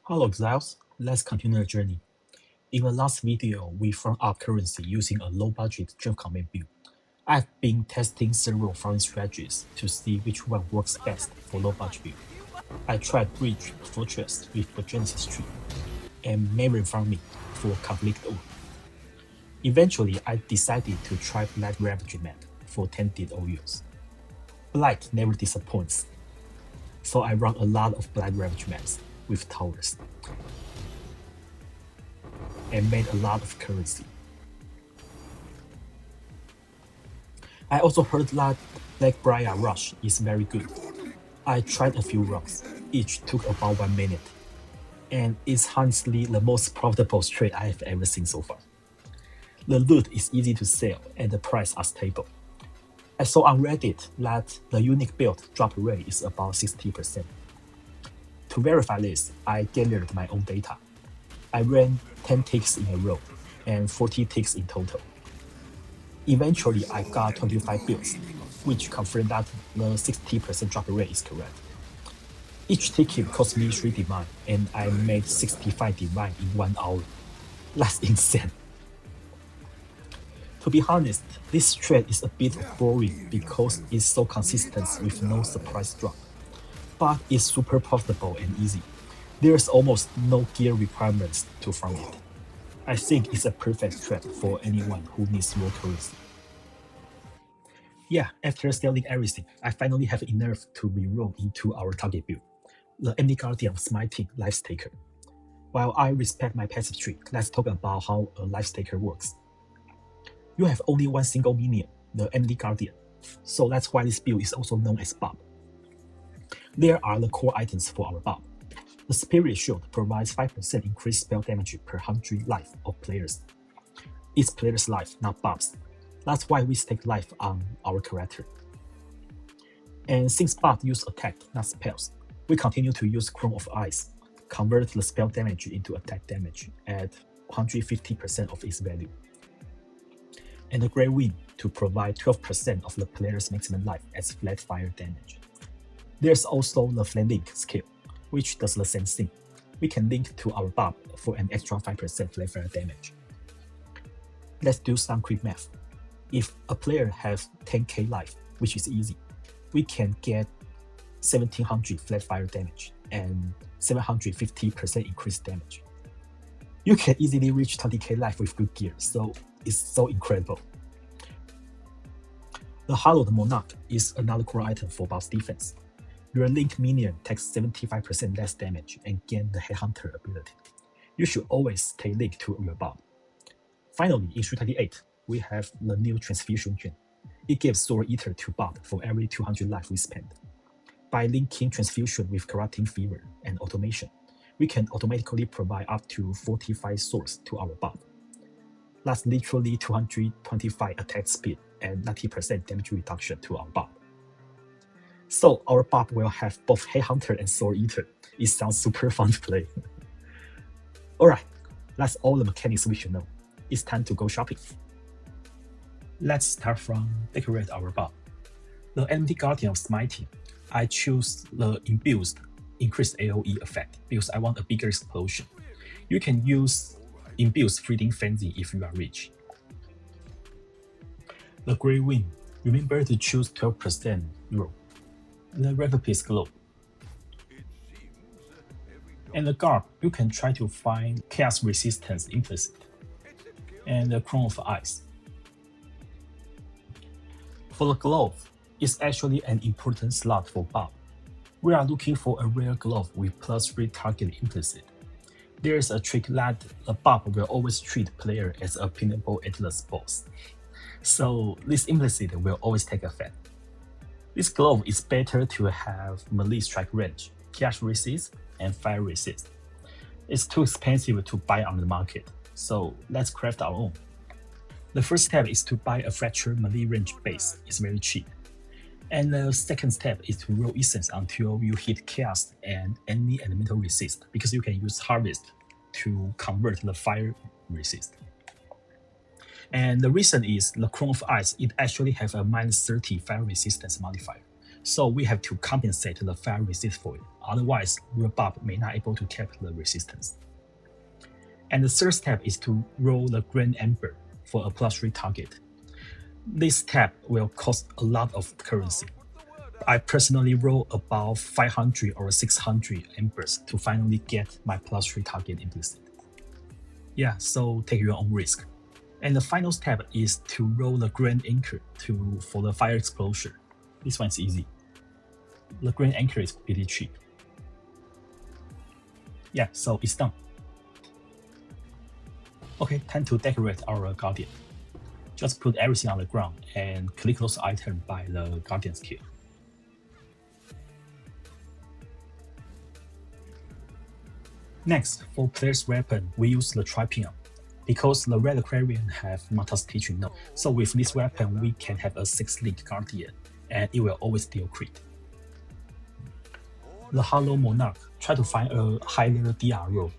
Hello Exiles, let's continue the journey. In the last video, we farmed up currency using a low-budget drift command build. I've been testing several farming strategies to see which one works best for low-budget build. I tried Bridge Fortress with the Genesis tree, and Memory farming for Conflict Ore. Eventually, I decided to try Black Ravage map for Tented Oils. Black never disappoints, so I run a lot of Black Ravage maps with towers and made a lot of currency. I also heard that Blackbriar Rush is very good. I tried a few runs, each took about 1 minute, and it's honestly the most profitable trade I have ever seen so far. The loot is easy to sell and the price are stable. I saw on Reddit that the unique build drop rate is about 60%. To verify this, I gathered my own data. I ran 10 ticks in a row and 40 ticks in total. Eventually, I got 25 builds, which confirmed that the 60% drop rate is correct. Each ticket cost me 3 divine, and I made 65 divine in 1 hour. That's insane. To be honest, this trade is a bit boring because it's so consistent with no surprise drop. But it's super profitable and easy. There's almost no gear requirements to farm it. I think it's a perfect trade for anyone who needs raw currency. Yeah, after selling everything, I finally have enough to reroll into our target build, the MD Guardian of Smiting Life Stacker. While I respect my passive tree, let's talk about how a Life Stacker works. You have only one single minion, the MD Guardian, so that's why this build is also known as Bob. There are the core items for our Bob. The Spirit Shield provides 5% increased spell damage per 100 life of players. It's players' life, not Bob's. That's why we stake life on our character. And since Bob use attack, not spells, we continue to use Chrome of Ice, convert the spell damage into attack damage at 150% of its value. And the Grey Wind to provide 12% of the player's maximum life as flat fire damage. There's also the Flame Link skill, which does the same thing. We can link to our Bob for an extra 5% flat fire damage. Let's do some quick math. If a player has 10k life, which is easy, we can get 1700 flat fire damage and 750% increased damage. You can easily reach 20k life with good gear, so it's so incredible. The Hallowed Monarch is another core item for Bob's defense. Your linked minion takes 75% less damage and gain the Headhunter ability. You should always take link to your Bob. Finally, in 328, we have the new Transfusion Gen. It gives Soul Eater to Bob for every 200 life we spend. By linking Transfusion with Corrupting Fever and Automation, we can automatically provide up to 45 souls to our Bob. That's literally 225 attack speed and 90% damage reduction to our Bob. So our Bob will have both Headhunter and Soul Eater. It sounds super fun to play. Alright, that's all the mechanics we should know. It's time to go shopping. Let's start from decorate our Bob. The MD Guardian of Smiting, I choose the Imbued increased AoE effect because I want a bigger explosion. You can use Imbued Feeding Frenzy if you are rich. The Grey Wind, remember to choose 12% roll. The Reverpiece Glow. And the Garb, you can try to find Chaos Resistance implicit. And the Chrome of Ice. For the glove, it's actually an important slot for Bob. We are looking for a rare glove with +3 target implicit. There is a trick that the Bob will always treat player as a pinnable Atlas boss. So this implicit will always take effect. This glove is better to have melee strike range, chaos resist, and fire resist. It's too expensive to buy on the market, so let's craft our own. The first step is to buy a fracture melee range base, it's very cheap. And the second step is to roll essence until you hit chaos and any elemental resist, because you can use harvest to convert the fire resist. And the reason is the Chrome of Ice, it actually has a -30 fire resistance modifier, So we have to compensate the fire resist for it, otherwise your buff may not able to cap the resistance. And the third step is to roll the Grand Ember for a +3 target. This step will cost a lot of currency. I personally roll about 500 or 600 embers to finally get my +3 target implicit. Yeah, so take your own risk. And the final step is to roll the Grand Anchor for the fire explosion. This one's easy. The Grand Anchor is pretty cheap. Yeah, so it's done. Okay, time to decorate our Guardian. Just put everything on the ground and click those items by the Guardian skill. Next, for player's weapon, we use the Tripion. Because the Reliquarian have multi-stitching node, so with this weapon we can have a 6-link Guardian, and it will always deal crit. The Hollow Monarch, try to find a high level DR roll.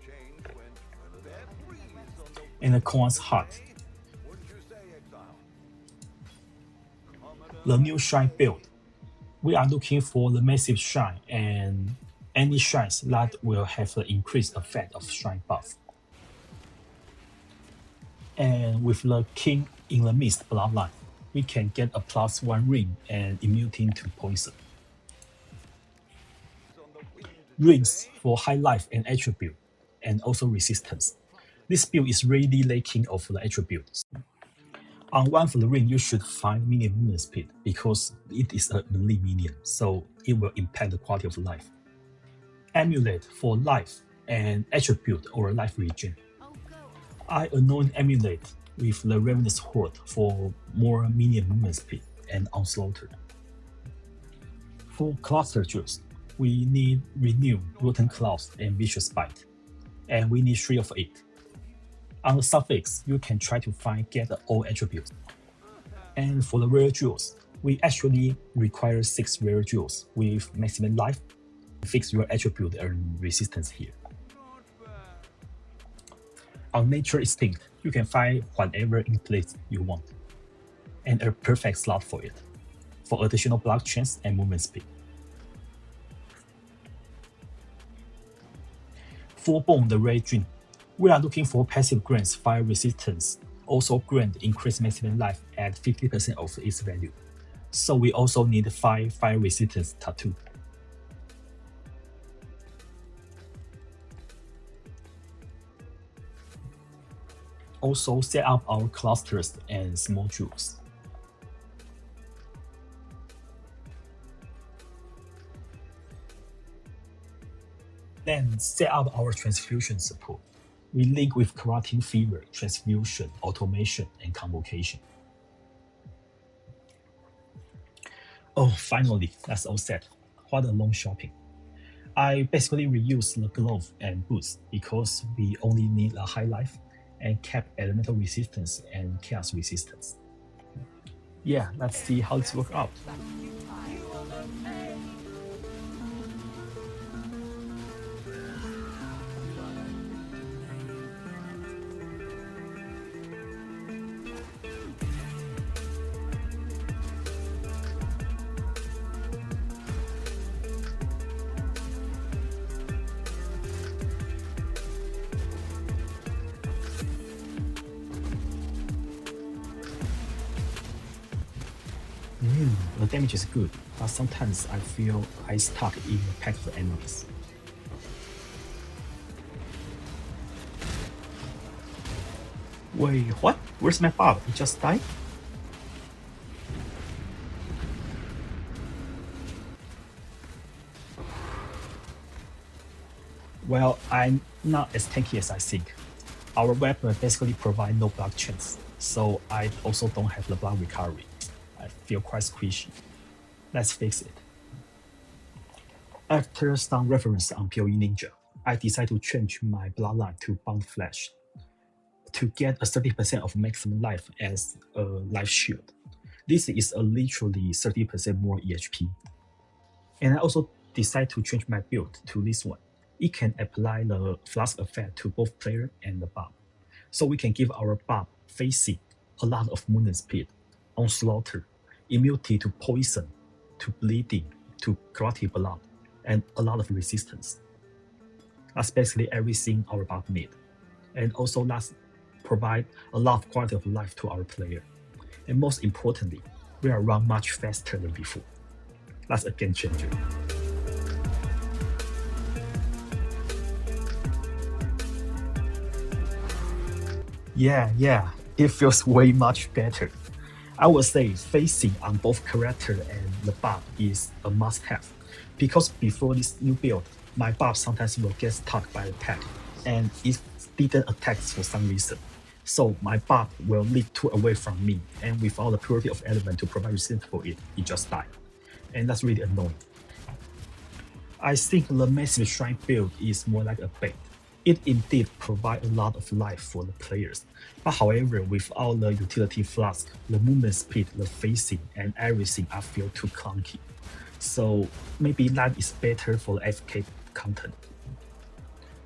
And the Koan's Heart. The new Shrine build. We are looking for the massive shrine and any shrines that will have the increased effect of shrine buff. And with the King in the Mist bloodline, we can get a +1 ring and immunity to poison. Rings for high life and attribute, and also resistance. This build is really lacking of the attributes. On one of the ring, you should find minion movement speed because it is a melee minion, so it will impact the quality of life. Amulet for life and attribute or life regen. I anoint Amulet with the Ravenous Horde for more minion movement speed and onslaughter. For cluster jewels, we need Renew, Rotten Claws, and Vicious Bite, and we need 3 of 8. On the suffix, you can try to get all attributes. And for the rare jewels, we actually require 6 rare jewels with maximum life. Fix your attribute and resistance here. On Nature Instinct, you can find whatever in place you want, and a perfect slot for it, for additional block chance and movement speed. For Bone the Red Dream, we are looking for passive grants fire resistance, also grant increase maximum life at 50% of its value. So we also need 5 fire resistance tattoo. Also set up our clusters and small jewels. Then set up our transfusion support. We link with Corrupting Fever, Transfusion, Automation, and Convocation. Oh, finally, that's all set. What a long shopping. I basically reuse the glove and boots because we only need a high life and cap elemental resistance and chaos resistance. Yeah, let's see how this works out. The damage is good, but sometimes I feel I stuck in the pack of enemies. Wait, what? Where's my buff? It just died? Well, I'm not as tanky as I think. Our weapon basically provides no block chance, so I also don't have the block recovery. I feel quite squishy. Let's fix it. After some reference on POE Ninja, I decided to change my bloodline to Bound Flesh to get a 30% of maximum life as a life shield. This is a literally 30% more EHP. And I also decided to change my build to this one. It can apply the flask effect to both player and the buff. So we can give our buff facing a lot of movement speed, onslaughter, immunity to poison, to bleeding, to clotted blood and a lot of resistance. That's basically everything our bot need. And also that's provide a lot of quality of life to our player. And most importantly, we are run much faster than before. That's a game changer. Yeah, it feels way much better. I would say facing on both character and the buff is a must-have, because before this new build, my buff sometimes will get stuck by the tag, and it didn't attack for some reason. So my buff will lead too away from me, and without the purity of element to provide resistance for it, it just died. And that's really annoying. I think the massive shrine build is more like a bait. It indeed provides a lot of life for the players, but however, without the utility flask, the movement speed, the facing, and everything I feel too clunky. So maybe that is better for the FK content.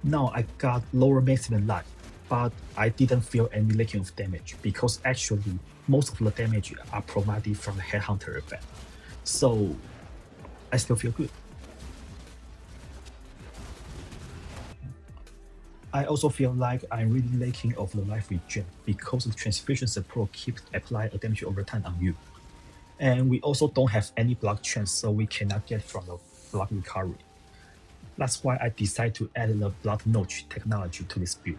Now I got lower maximum life, but I didn't feel any lacking of damage, because actually most of the damage are provided from the Headhunter effect. So I still feel good. I also feel like I'm really lacking of the life regen, because the transfusion support keeps applying a damage over time on you. And we also don't have any block chance, so we cannot get from the block recovery. That's why I decided to add the blood notch technology to this build.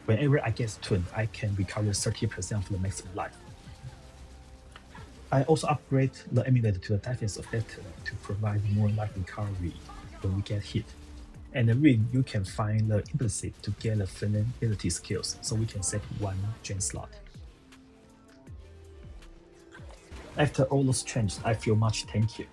Whenever I get stunned, I can recover 30% of the maximum life. I also upgrade the emulator to the defense of that to provide more life recovery when we get hit. And the ring, you can find the implicit to get the vulnerability skills, so we can save one gen slot. After all those changes, I feel much tankier.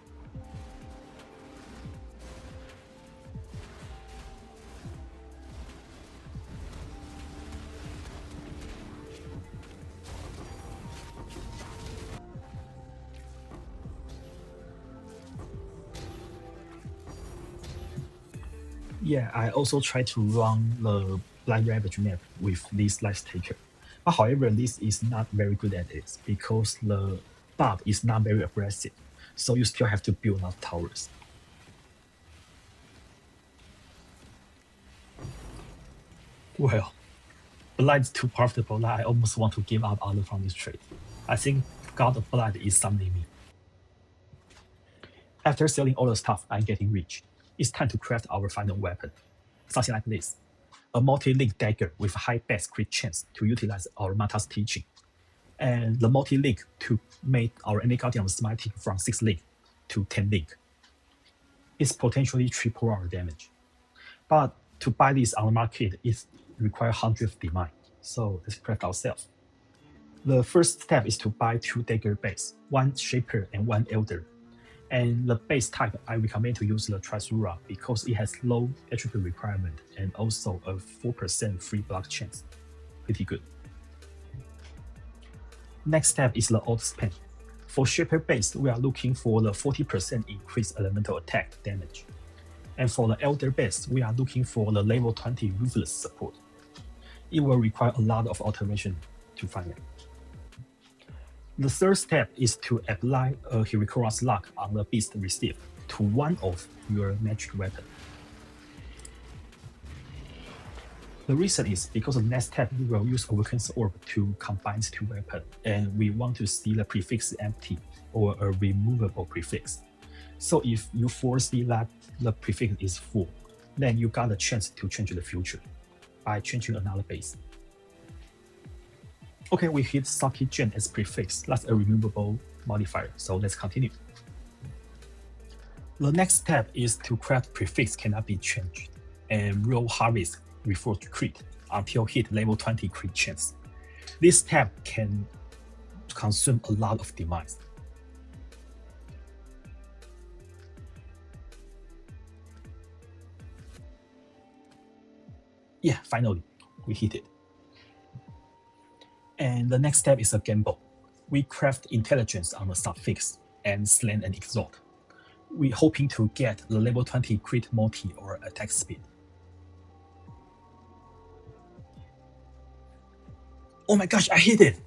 Yeah, I also try to run the Blind Ravage map with this Lifetaker. But however, this is not very good at it, because the buff is not very aggressive, so you still have to build enough towers. Well, Blood is too profitable that I almost want to give up other from this trade. I think God of Blood is summoning me. After selling all the stuff, I'm getting rich. It's time to craft our final weapon. Something like this. A multi-link dagger with a high base crit chance to utilize our Mata's teaching. And the multi-link to make our enemy guardian smiting from 6 link to 10 link. It's potentially triple our damage. But to buy this on the market, it requires 100 demand. So let's craft ourselves. The first step is to buy 2 dagger base, 1 shaper and 1 elder. And the base type, I recommend to use the Trisura because it has low attribute requirement and also a 4% free block chance. Pretty good. Next step is the auto spam. For Shaper base, we are looking for the 40% increased elemental attack damage. And for the Elder base, we are looking for the level 20 Ruthless support. It will require a lot of automation to find it. The third step is to apply a Reliquarian lock on the beast received to one of your magic weapon. The reason is because the next step we will use Awaken's Orb to combine 2 weapons, and we want to see the prefix empty or a removable prefix. So if you foresee that the prefix is full, then you got a chance to change the future by changing another base. Okay, we hit Saki Gen as prefix. That's a removable modifier, so let's continue. The next step is to craft prefix cannot be changed, and roll Harvest Reforged Crit until hit level 20 crit chance. This step can consume a lot of demise. Yeah, finally, we hit it. And the next step is a gamble. We craft intelligence on the suffix and slant and exalt. We're hoping to get the level 20 crit multi or attack speed. Oh my gosh, I hit it!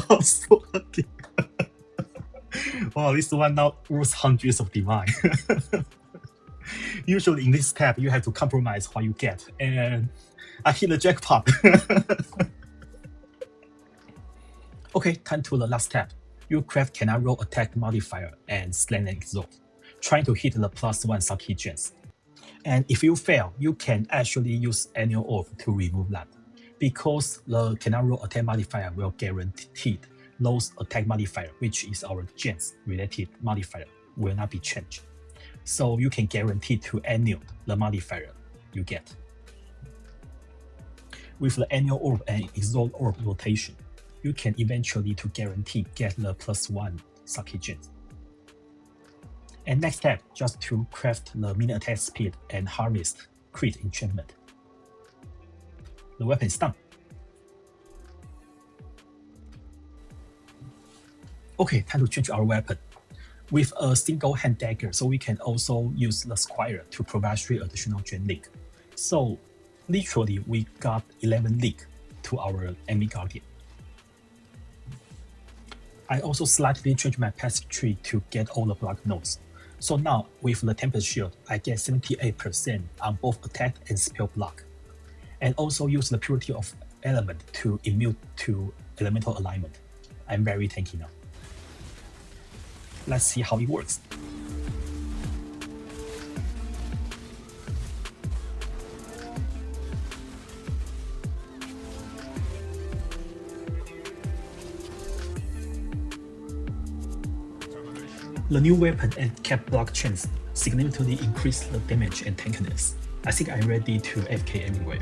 I'm so lucky. Wow, this one now worth hundreds of divine. Usually in this tab, you have to compromise what you get, and I hit the jackpot. Okay, time to the last tab. You craft cannot roll attack modifier and slam and exalt, trying to hit the +1 Saki gens. And if you fail, you can actually use annual orb to remove that, because the cannot roll attack modifier will guarantee those attack modifier, which is our gens related modifier, will not be changed. So you can guarantee to annual the modifier you get. With the annual orb and exalt orb rotation, you can eventually to guarantee get the +1 Saki gens. And next step, just to craft the mini attack speed and harvest crit enchantment. The weapon is done. Okay, time to change our weapon. With a single hand dagger, so we can also use the squire to provide 3 additional gen leak. So literally we got 11 leak to our enemy guardian. I also slightly changed my passive tree to get all the block nodes. So now with the Tempest Shield, I get 78% on both attack and spell block. And also use the Purity of Element to immune to elemental alignment. I'm very tanky now. Let's see how it works. The new weapon and cap block chance significantly increase the damage and tankiness. I think I'm ready to FK anywhere.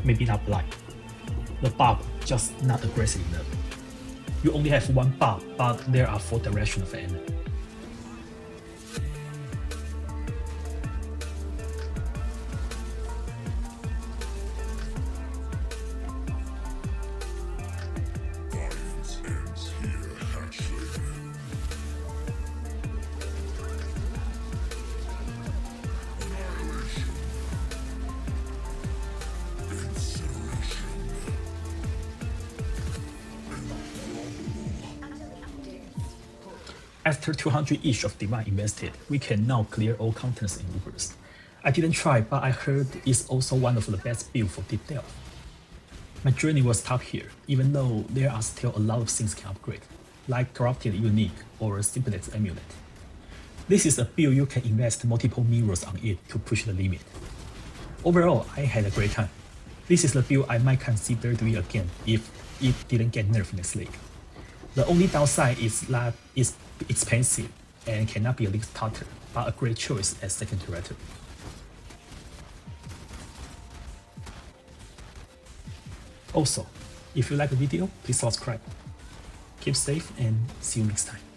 Maybe not blind. The barb just not aggressive enough. You only have one barb, but there are 4 directions of enemy. After 200 each of divine invested, we can now clear all counters and Ubers. I didn't try, but I heard it's also one of the best builds for deep delve. My journey was tough here, even though there are still a lot of things can upgrade, like Corrupted Unique or Simplex Amulet. This is a build you can invest multiple mirrors on it to push the limit. Overall, I had a great time. This is the build I might consider doing again if it didn't get nerfed next league. The only downside is that it's expensive and cannot be a league starter, but a great choice as second director. Also, if you like the video, please subscribe. Keep safe and see you next time.